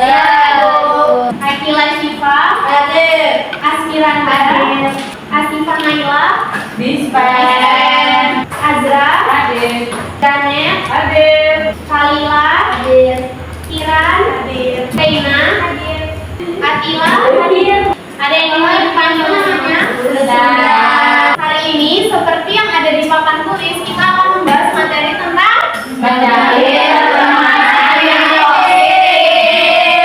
Akila Syifa. Aspiran hadir. Asifa Naila. Dispen. Azra. Hadir. Janet. Hadir. Kalila. Hadir. Kiran. Hadir. Reina. Hadir. Atila. Hadir. Ada yang mau dipanggil namanya? Sudah. Hari ini seperti yang ada di papan tulis, kita akan membahas materi tentang Mendalil pertemanan.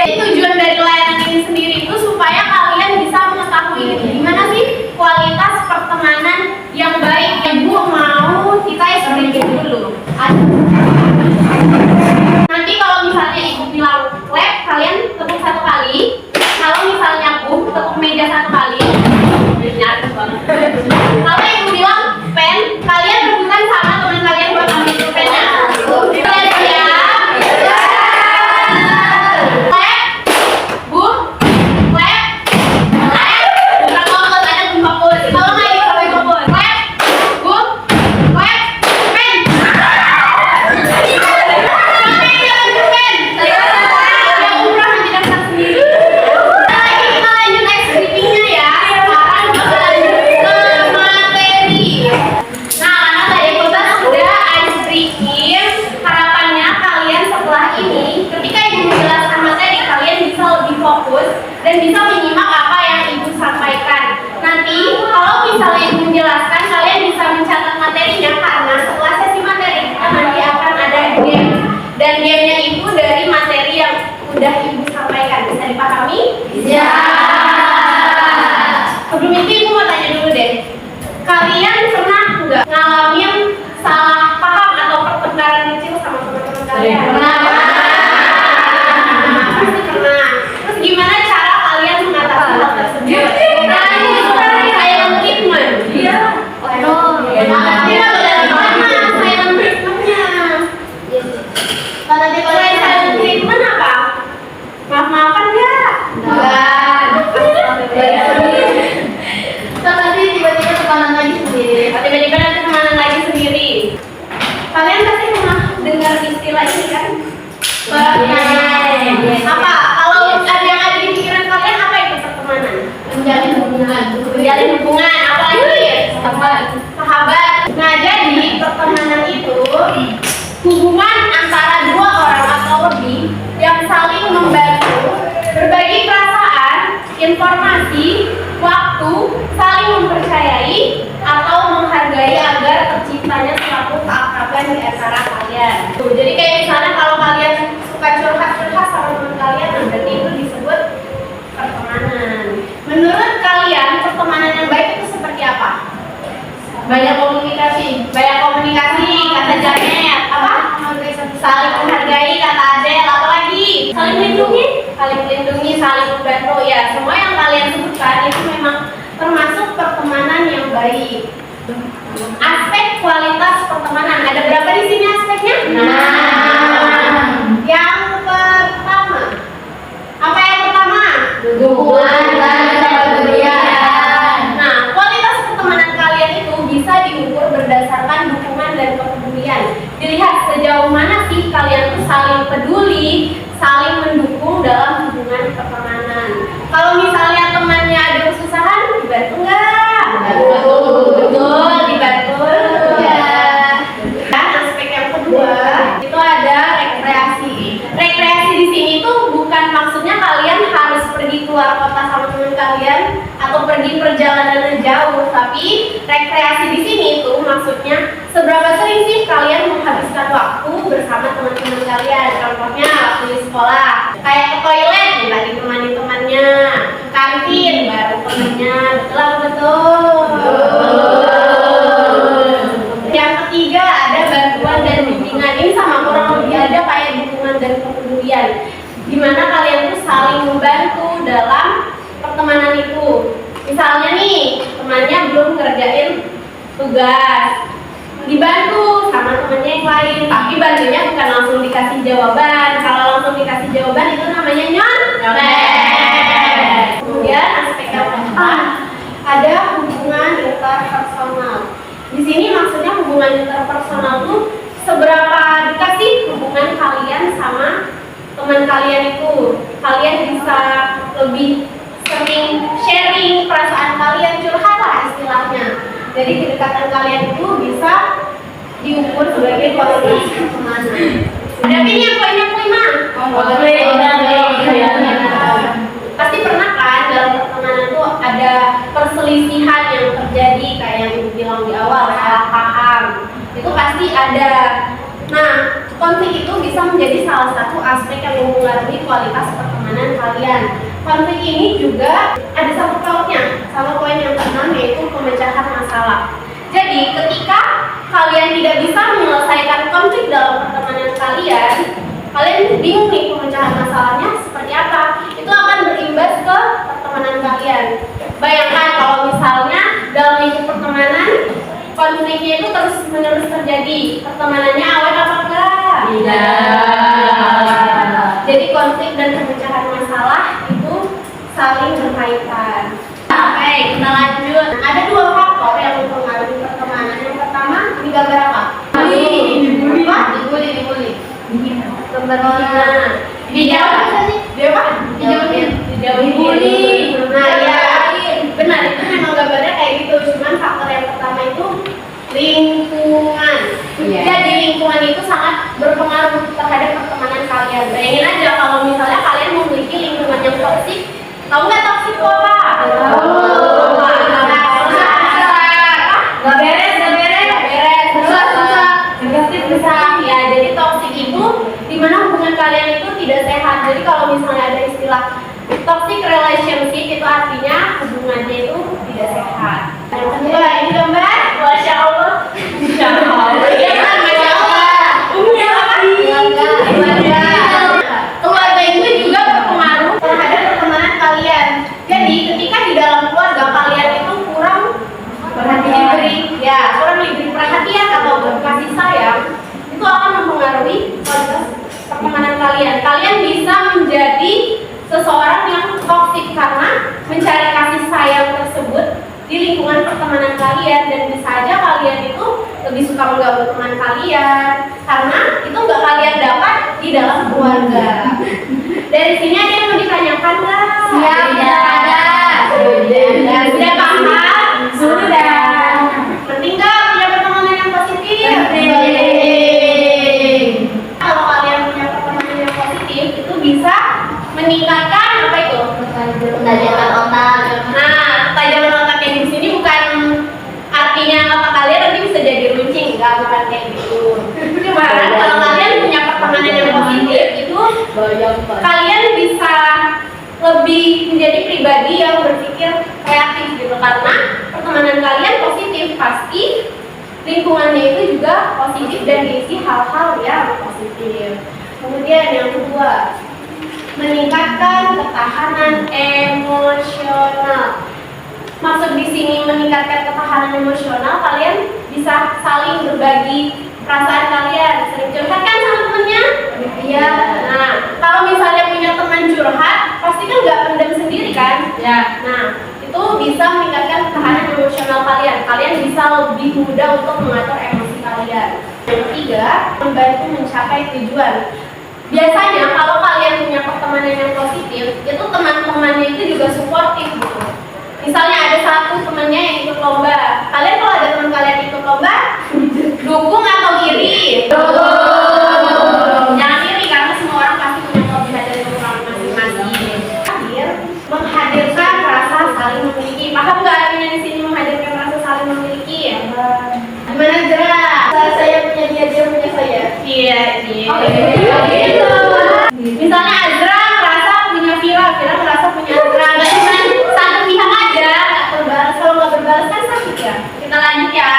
Tujuan dari layanan ini sendiri itu supaya kalian bisa mengetahui gimana sih kualitas pertemanan yang baik. Ibu mau kita explain dulu. Nanti kalau misalnya ibu bilang lab, kalian tepuk satu kali. Kalau misalnya bu, tepuk meja satu kali. Nyatu banget. Kalau ibu bilang pen, kalian rebutan sama teman kalian buat ambil pennya. Kalian siap? Lab, bu, lab, lab. Bukan ngomong ada gempa fokus. Kalau nggak ikut sampai fokus. Lab, bu, lab, pen. Sampai jalan ke pen. Yang umrah nanti daftar sendiri. Kita lanjut ekskripsinya ya. Sekarang kita lanjut ke materi. Nah, karena tadi kita sudah ice breaking, harapannya kalian setelah ini, ketika ibu menjelaskan materi, kalian bisa lebih fokus dan bisa menyimak apa yang ibu sampaikan. Nanti kalau misalnya ibu menjelaskan, kalian bisa mencatat materinya karena setelah sesi materi kita nanti akan ada game, dan gamenya ibu dari materi yang udah ibu sampaikan. Bisa dipahami? Bisa. Sebelum itu ibu mau tanya dulu deh, kalian pernah nggak ngalamin salah paham atau pertengkaran kecil sama teman-teman kalian? Pernah. Pasti pernah. Terus gimana cara kalian mengatasi hal tersebut? Silent treatment. Iya. Dia dalam mana silent treatmentnya? Selain silent treatment apa? Maaf-maafan nggak? Nanti tiba-tiba tekanan lagi sendiri. Tiba-tiba nanti temanan lagi sendiri. Kalian pasti pernah dengar istilah ini kan? Apa? Kalau ada yang ada di pikiran kalian, apa itu pertemanan? Menjalin hubungan. Menjalin hubungan, apalagi Sahabat. sahabat. Nah, jadi pertemanan itu hubungan antara dua orang atau lebih yang saling membantu, berbagi perasaan, informasi, waktu, saling mempercayai atau menghargai agar terciptanya suatu keakraban di antara kalian. Jadi kayak misalnya kalau kalian suka curhat-curhat sama teman kalian, nah berarti itu disebut pertemanan. Menurut kalian pertemanan yang baik itu seperti apa? Banyak komunikasi. Banyak komunikasi, kata Janet. Apa? Saling menghargai, kata Adel. Apa lagi? Saling melindungi, saling membantu. Ya, semua yang kalian sebutkan itu memang termasuk pertemanan yang baik. Aspek kualitas pertemanan, ada berapa di sini aspeknya? Yang pertama, apa yang pertama? Dukungan dan kepedulian. Nah, kualitas pertemanan kalian itu bisa diukur berdasarkan dukungan dan kepedulian. Dilihat sejauh mana sih kalian tuh saling peduli, saling mendukung dalam hubungan pertemanan. Kalau misalnya temannya ada kesusahan, dibantu nggak? Betul, dibantu. Ya. Dan aspek yang kedua itu ada rekreasi. Rekreasi di sini tuh bukan maksudnya kalian harus pergi keluar kota sama teman kalian atau pergi perjalanan jauh, tapi rekreasi di sini tuh maksudnya seberapa sering sih kalian menghabiskan waktu bersama teman-teman kalian. Contohnya waktu di sekolah, kayak ke toilet nggak ditemani temannya, ke kantin bareng temannya, betul apa betul? Yang ketiga ada bantuan dan bimbingan. Ini sama kurang lebih ada kayak dukungan dan kepedulian, dimana kalian tuh saling membantu dalam pertemanan itu. Misalnya nih, temannya belum ngerjain tugas, dibantu sama temennya yang lain, tapi bantunya bukan langsung dikasih jawaban. Kalau langsung dikasih jawaban itu namanya nyontek. Kemudian aspek yang keempat ada hubungan interpersonal. Di sini maksudnya hubungan interpersonal tuh seberapa dekat sih hubungan kalian sama teman kalian itu. kalian bisa lebih sering sharing perasaan kalian, curhat lah istilahnya. Jadi kedekatan kalian itu bisa diukur sebagai kualitas pertemanan. Tapi ini yang poin yang kelima. Pasti pernah kan dalam pertemanan tuh ada perselisihan yang terjadi kayak yang ibu bilang di awal, salah paham. Itu pasti ada. Nah, konflik itu bisa menjadi salah satu aspek yang mempengaruhi kualitas pertemanan kalian. Konflik ini juga ada satu pautnya sama poin yang keenam, yaitu pemecahan masalah. Jadi, ketika kalian tidak bisa menyelesaikan konflik dalam pertemanan kalian bingung nih pemecahan masalahnya seperti apa. Itu akan berimbas ke pertemanan kalian. Bayangkan kalau misalnya dalam lingkup pertemanan konfliknya itu terus-menerus terjadi, pertemanannya awet apa enggak? Tidak. Jadi konflik dan pemecahan masalah itu saling berkaitan. Oke, kita lanjut. Ada dua faktor yang mempengaruhi pertemanan. Yang pertama, ini gambar apa? Dibully. Gambar mana? Dibully. Nah, ya, benar, itu memang gambarnya kayak gitu. Cuman faktor yang pertama itu lingkungan. Jadi lingkungan itu sangat berpengaruh terhadap pertemanan kalian. Bayangin aja kalau misalnya kalian memiliki lingkungan yang toksik. Tahu nggak toksik itu apa? Nggak beres. Susah. Ya, jadi toksik itu dimana hubungan kalian itu tidak sehat. Jadi kalau misalnya ada istilah toxic relationship, itu artinya hubungannya itu tidak sehat. Yang kedua, ini gambar. Masya Allah. Masya Allah. Keluarga itu juga berpengaruh terhadap pertemanan kalian. Jadi ketika di dalam keluarga kalian itu kurang diberi perhatian atau kasih sayang, itu akan mempengaruhi kualitas pertemanan kalian. Kalian bisa menjadi seseorang yang toksik karena mencari kasih sayang tersebut di lingkungan pertemanan kalian, dan bisa aja kalian itu lebih suka mengganggu teman kalian karena itu nggak kalian dapat di dalam keluarga. Dari sini ada yang mau ditanyakan nggak? Siap, tidak ada. Sudah paham? Sudah. Penting nggak punya pertemanan yang positif? Kalau kalian punya pertemanan yang positif, itu bisa meningkatkan apa itu? Ketajaman otak. Nah, ketajaman otak yang di sini bukan artinya otak kalian nanti bisa jadi runcing, bukan kayak gitu. Cuma kalau kalian punya pertemanan yang positif, itu kalian bisa lebih menjadi pribadi yang berpikir kreatif gitu, karena pertemanan kalian positif, pasti lingkungannya itu juga positif dan diisi hal-hal yang positif. Kemudian yang kedua, meningkatkan ketahanan emosional. Maksud di sini meningkatkan ketahanan emosional, kalian bisa saling berbagi perasaan kalian. Sering curhat kan sama temennya? Iya. Nah, kalau misalnya punya teman curhat, pasti kan nggak pendam sendiri kan? Ya. Nah, itu bisa meningkatkan ketahanan emosional kalian. Kalian bisa lebih mudah untuk mengatur emosi kalian. Yang ketiga, membantu mencapai tujuan. Biasanya kalau kalian punya pertemanan yang positif, itu teman-temannya itu juga suportif gitu. Misalnya ada satu temannya yang ikut lomba, kalian kalau ada teman kalian ikut lomba, dukung atau iri? Dukung. Jangan iri, karena semua orang pasti punya kelebihan dari orang masing-masing. Terakhir, menghadirkan rasa saling memiliki. Paham nggak artinya di sini menghadirkan rasa saling memiliki? Ya. Gimana Zra? Saya punya dia punya saya. Iya. Misalnya Azra merasa punya Vira merasa punya Azra. Nggak cuma satu pihak aja, nggak berbalas. Kalau nggak berbalas kan sakit ya. Kita lanjut ya.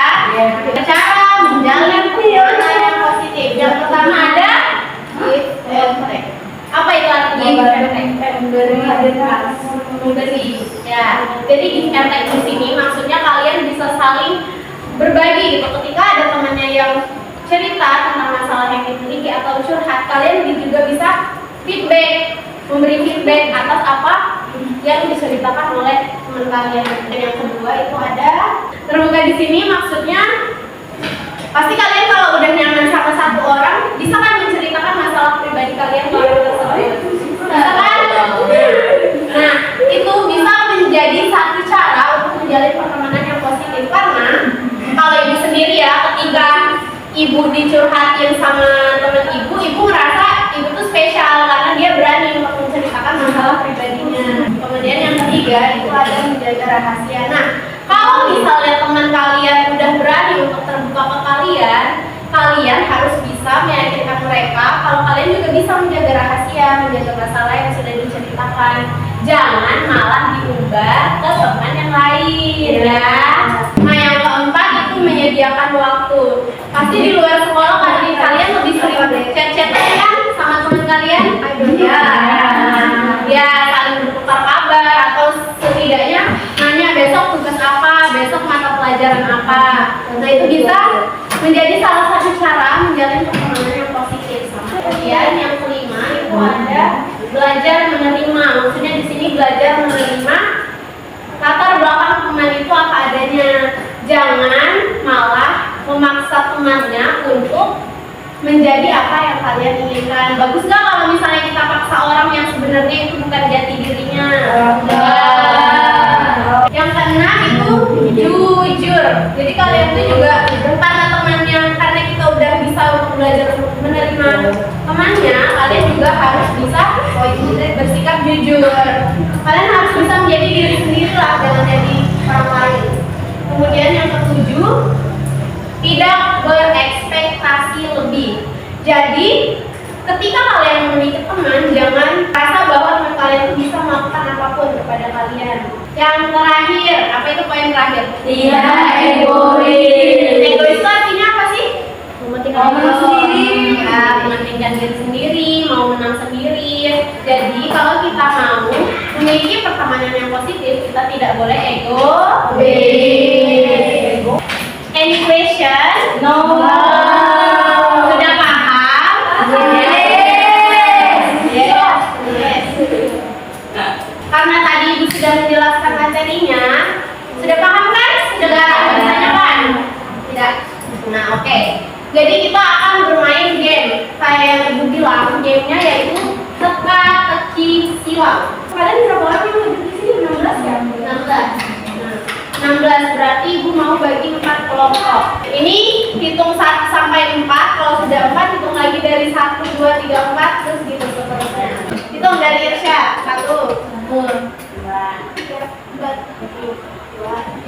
Cara menjalin hubungan yang positif. Yang pertama ada give and take. Apa itu artinya give and take? Memberi. Ya. Jadi give and take di sini maksudnya kalian bisa saling berbagi gitu. Ketika ada temannya yang cerita tentang masalah yang dimiliki atau curhat, kalian juga bisa memberi feedback atas apa yang diceritakan oleh teman kalian. Dan yang kedua itu ada terbuka di sini, maksudnya pasti kalian kalau udah nyaman sama satu orang bisa kan menceritakan masalah pribadi kalian ke orang tersebut. Bisa kan? ketiga itu ada menjaga rahasia. Nah, kalau misalnya teman kalian udah berani untuk terbuka ke kalian, kalian harus bisa meyakinkan mereka kalau kalian juga bisa menjaga rahasia, menjaga masalah yang sudah diceritakan. Jangan malah diumbar ke teman yang lain, ya. Nah, yang keempat itu menyediakan waktu. Pasti di luar sekolah kalian lebih sering chat-chatan kan sama teman kalian? Ya, ya saling bertukar kabar atau setidaknya nanya besok tugas apa, besok mata pelajaran apa. Nah, itu bisa menjadi salah satu cara menjalin pertemanan yang positif. Kemudian yang kelima itu ada belajar menerima. Maksudnya di sini belajar menerima latar belakang teman itu apa adanya. Jangan malah memaksa temannya untuk menjadi apa yang kalian inginkan. Bagus nggak kalau misalnya kita paksa orang yang sebenarnya itu bukan jati dirinya? Yang keenam itu jujur. Jadi kalian tuh juga karena temannya, karena kita udah bisa untuk belajar untuk menerima temannya, kalian juga harus bisa bersikap jujur. Kalian harus bisa menjadi diri sendiri lah, jangan jadi orang lain. Kemudian yang ketujuh, tidak berekspektasi lebih. Jadi ketika kalian memiliki teman, jangan rasa bahwa teman kalian itu bisa melakukan apapun kepada kalian. Yang terakhir, apa itu poin terakhir? Tidak egois. Egois itu artinya apa sih? Mau menang sendiri. Ya, mementingkan diri sendiri, mau menang sendiri. Jadi kalau kita mau memiliki pertemanan yang positif, kita tidak boleh egois. Any question? No. Sudah paham? Yes. Karena tadi Ibu sudah menjelaskan materinya, sudah paham kan? Sudah ditanyakan? Tidak? Nah, oke. Jadi kita akan bermain game. Kayak yang Ibu bilang, gamenya yaitu teka-teki silang. Kalian berapa orang yang duduk di sini? 16 ya? 16. 16 berarti Ibu mau bagi 4 kelompok. Ini hitung 1 sampai 4. Kalau sudah 4 hitung lagi dari 1, 2, 3, 4 terus gitu seterusnya. Hitung dari Irsya. 1, 2,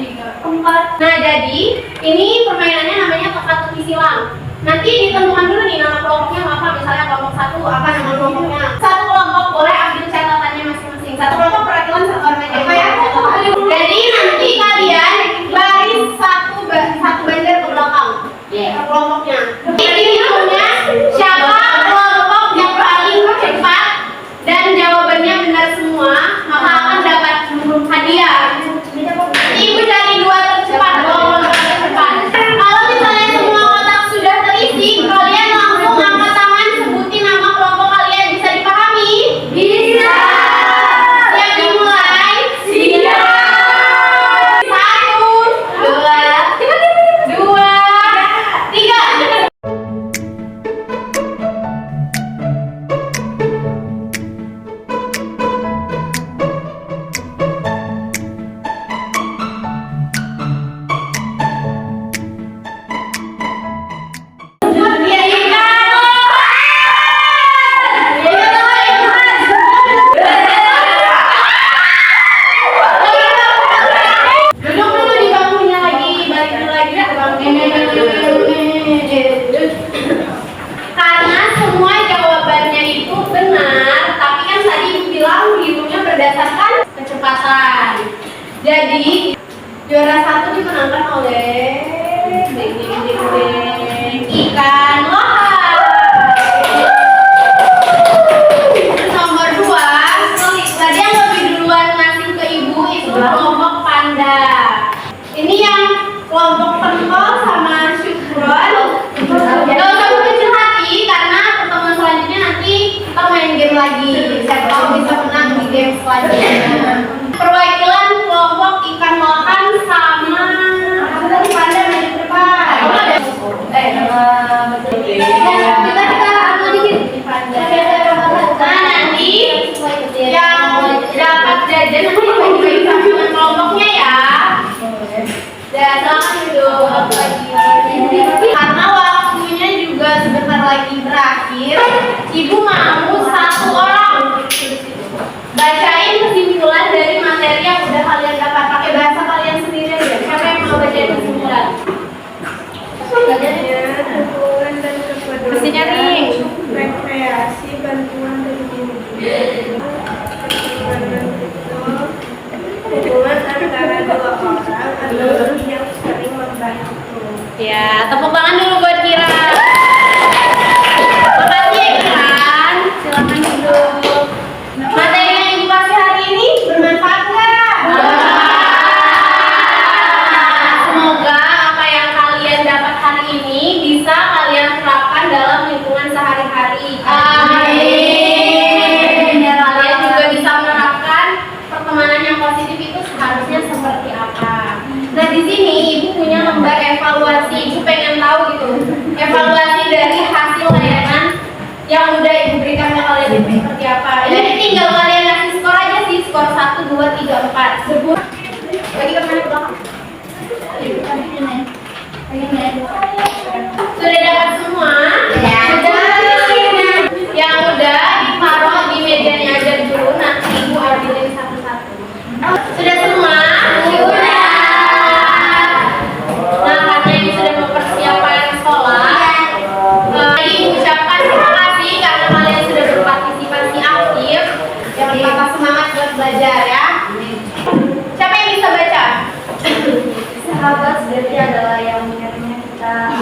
3, 4. Nah, jadi ini permainannya namanya teka-teki silang. Nanti ditentukan dulu nih nama kelompoknya apa. Misalnya kelompok 1 apa nama kelompoknya. Satu kelompok boleh ambil catatannya masing-masing. Satu kelompok perwakilan satu orang aja. Apa ya? Jadi nanti kalian baris satu banjar ke belakang. Kelompoknya. Jadi hitungnya siapa kelompok yang paling cepat dan jawabannya benar semua, maka akan dapat hadiah. Ibu cari 2 tercepat, 2 kelompok tercepat. Kalau misalnya semua kotak sudah terisi, kalian langsung angkat tangan, sebutin nama kelompok kalian. Bisa dipahami? Bisa. Siap dimulai? Siap. 1, 2, 3. Duduk dulu di bangkunya lagi, balik dulu lagi ke bangkunya. Karena semua jawabannya itu benar, tapi kan tadi Ibu bilang dihitungnya berdasarkan kecepatan. Jadi juara 1 dimenangkan oleh ikan lohar. Nomor 2, tadi yang lebih duluan ngasih ke Ibu itu kelompok panda. Ini yang kelompok pentol sama syukron. Gak usah berkecil hati karena pertemuan selanjutnya nanti kita main game lagi. Siapa tahu bisa menang di game selanjutnya. Perwakilan kelompok ikan lohan sama panda maju ke depan. Kita ambil dikit panda. Nah, nanti yang dapat jajan nanti bagi-bagi sama kelompoknya ya. Dan silakan duduk. Karena waktunya juga sebentar lagi berakhir, Ibu mau 1 orang bacain kesimpulan dari materi yang dukungan dan kepedulian, rekreasi, bantuan dan bimbingan, pertemanan itu hubungan antara dua orang atau yang saling membantu. Ya, tepuk tangan dulu buat Kira. Makasih ya Kiran. Silakan duduk. Materi yang Ibu kasih hari ini bermanfaat nggak? Semoga apa yang kalian dapat hari ini bisa kalian terapkan dalam lingkungan sehari-hari. Amin. Dan kalian juga bisa menerapkan pertemanan yang positif itu seharusnya seperti apa. Nah di sini Ibu punya lembar evaluasi. Ibu pengen tahu gitu evaluasi dari hasil layanan yang udah Ibu berikan ke kalian itu seperti apa. Ini tinggal kalian kasih skor aja sih, skor 1, 2, 3, 4. Sebut lagi ke mana ke belakang. Sudah dapat semua? Ya. Yang udah ditaruh di mejanya aja dulu, nanti Ibu ambilin satu-satu. Sudah semua? Sudah. Nah, karena ini sudah mempersiapkan sekolah, Ibu ucapkan terima kasih karena kalian sudah berpartisipasi aktif. Jangan patah semangat buat belajar ya. Siapa yang bisa baca? Sahabat sejati adalah yang menyerahnya kita.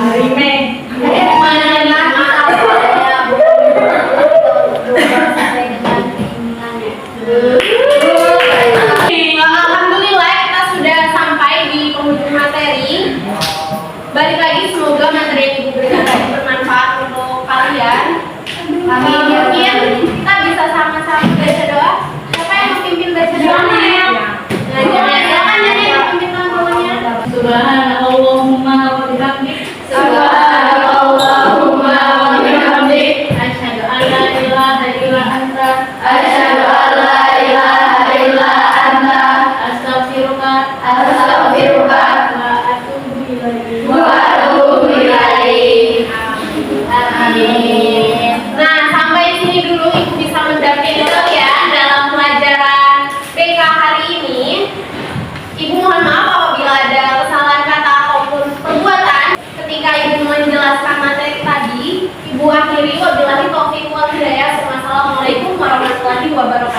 Alhamdulillah kita sudah sampai di penghujung materi. Balik lagi, semoga materi yang Ibu berikan tadi bermanfaat untuk kalian. Mungkin kita bisa sama-sama baca doa. Siapa yang memimpin baca doa? Nah, silakan yang memimpin doanya. Subhanallahumma wa bihamdik. Subhanallahumma wa bihamdik. Asyhadu an la ilaha illa anta. Asyhadu an la ilaha illa anta. Astaghfiruka. Astaghfiruka. Wa atubu ilaik. Wa atubu ilaik. Amin. Nah, sampai sini dulu Ibu bisa mendampingi kalian dalam pelajaran BK hari ini. Ibu mohon maaf apabila ada kesalahan kata ataupun perbuatan ketika Ibu menjelaskan materi tadi. Ibu akhiri wabillahi taufiq wal hidayah. Wassalamualaikum warahmatullahi wabarakatuh.